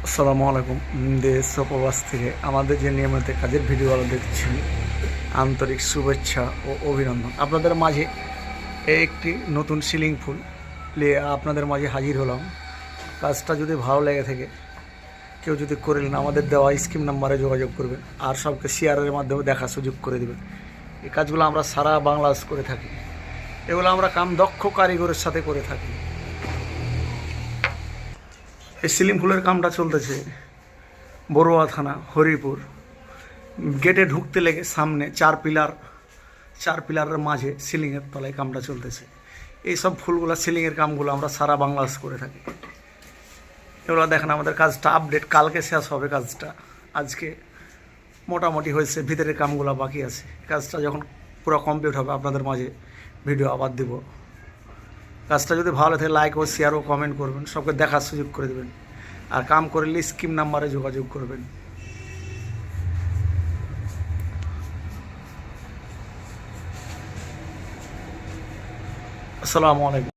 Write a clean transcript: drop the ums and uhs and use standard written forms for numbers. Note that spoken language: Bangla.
আসসালামু আলাইকুম। দেশ ও প্রবাস থেকে আমাদের যে নিয়মিত কাজের ভিডিওগুলো দেখছেন, আন্তরিক শুভেচ্ছা ও অভিনন্দন। আপনাদের মাঝে একটি নতুন সিলিং ফুল নিয়ে আপনাদের মাঝে হাজির হলাম। কাজটা যদি ভালো লেগে থাকে, কেউ যদি করেন, আমাদের দেওয়া স্কিম নাম্বারে যোগাযোগ করবেন আর সবকে শেয়ারের মাধ্যমে দেখার সুযোগ করে দেবেন। এই কাজগুলো আমরা সারা বাংলাদেশ করে থাকি। এগুলো আমরা কাম দক্ষ কারিগরের সাথে করে থাকি। এই সিলিং ফুলের কামটা চলতেছে বড়ুয়া থানা, হরিপুর। গেটে ঢুকতে লেগে সামনে চার পিলারের মাঝে সিলিংয়ের তলায় কামটা চলতেছে। এই সব ফুলগুলো, সিলিংয়ের কামগুলো আমরা সারা বাংলাদেশ করে থাকি। এগুলো দেখেন, আমাদের কাজটা আপডেট, কালকে শেষ হবে কাজটা। আজকে মোটামুটি হয়েছে, ভিতরের কামগুলো বাকি আছে। কাজটা যখন পুরো কমপ্লিট হবে আপনাদের মাঝে ভিডিও আবার দেব। কাজটা যদি ভালো থাকে লাইক ও শেয়ার ও কমেন্ট করবেন, সবকে দেখার সুযোগ করে দেবেন। আর কাম করলে স্কিম নাম্বারে যোগাযোগ করবেন। আসসালামু আলাইকুম।